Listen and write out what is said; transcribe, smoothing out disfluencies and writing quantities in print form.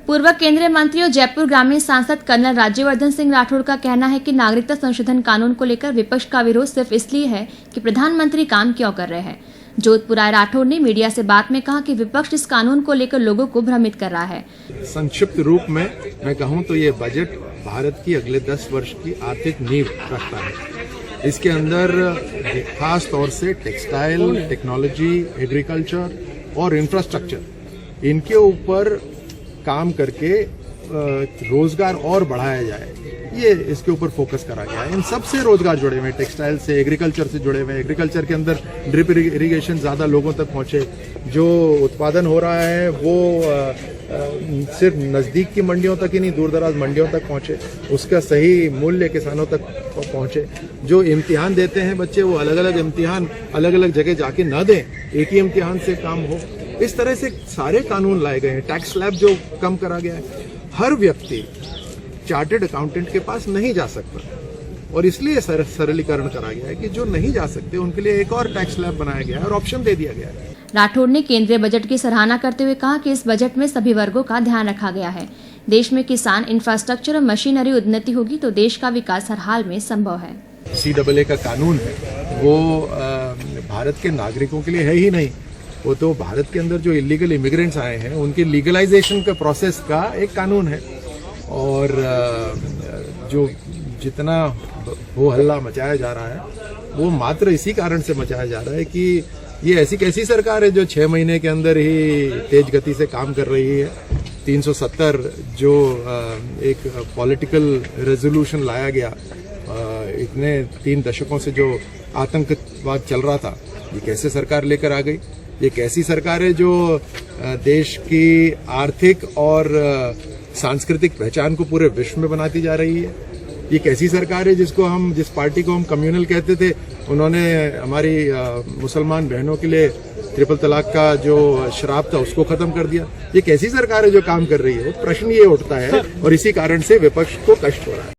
पूर्व केंद्रीय मंत्री और जयपुर ग्रामीण सांसद कर्नल राज्यवर्धन सिंह राठौड़ का कहना है कि नागरिकता संशोधन कानून को लेकर विपक्ष का विरोध सिर्फ इसलिए है कि प्रधानमंत्री काम क्यों कर रहे हैं। जोधपुर आए राठौड़ ने मीडिया से बात में कहा कि विपक्ष इस कानून को लेकर लोगों को भ्रमित कर रहा है। संक्षिप्त रूप में मैं कहूं तो ये बजट भारत की अगले 10 वर्ष की आर्थिक नींव रखता है। इसके अंदर खास तौर से टेक्सटाइल, टेक्नोलॉजी, एग्रीकल्चर और इंफ्रास्ट्रक्चर, इनके ऊपर काम करके रोजगार और बढ़ाया जाए, ये इसके ऊपर फोकस करा गया है। इन सब से रोजगार जुड़े हुए हैं, टेक्सटाइल से, एग्रीकल्चर से जुड़े हुए हैं। एग्रीकल्चर के अंदर ड्रिप इरिगेशन ज्यादा लोगों तक पहुंचे, जो उत्पादन हो रहा है वो सिर्फ नजदीक की मंडियों तक ही नहीं, दूर दराज मंडियों तक पहुंचे, उसका सही मूल्य किसानों तक पहुंचे। जो इम्तिहान देते हैं बच्चे, वो अलग अलग इम्तिहान अलग अलग जगह जाके ना दें, एक ही इम्तिहान से काम हो। इस तरह से सारे कानून लाए गए हैं। टैक्स स्लैब जो कम करा गया है, हर व्यक्ति चार्टर्ड अकाउंटेंट के पास नहीं जा सकता, और इसलिए सरलीकरण करा गया है कि जो नहीं जा सकते उनके लिए एक और टैक्स स्लैब बनाया गया है और ऑप्शन दे दिया गया है। राठौड़ ने केंद्रीय बजट की सराहना करते हुए कहा कि इस बजट में सभी वर्गों का ध्यान रखा गया है। देश में किसान, इंफ्रास्ट्रक्चर और मशीनरी उन्नति होगी तो देश का विकास हर हाल में संभव है। CAA का कानून है वो भारत के नागरिकों के लिए है ही नहीं, वो तो भारत के अंदर जो इलीगल इमिग्रेंट्स आए हैं उनके लीगलाइजेशन का प्रोसेस का एक कानून है। और जो जितना हो हल्ला मचाया जा रहा है वो मात्र इसी कारण से मचाया जा रहा है कि ये ऐसी कैसी सरकार है जो 6 महीने के अंदर ही तेज गति से काम कर रही है। 370 जो एक पॉलिटिकल रेजोल्यूशन लाया गया, इतने 3 दशकों से जो आतंकवाद चल रहा था, ये कैसे सरकार लेकर आ गई? ये कैसी सरकार है जो देश की आर्थिक और सांस्कृतिक पहचान को पूरे विश्व में बनाती जा रही है? ये कैसी सरकार है जिस पार्टी को हम कम्युनल कहते थे, उन्होंने हमारी मुसलमान बहनों के लिए ट्रिपल तलाक का जो श्राप था उसको खत्म कर दिया? ये कैसी सरकार है जो काम कर रही है? प्रश्न ये उठता है और इसी कारण से विपक्ष को कष्ट हो रहा है।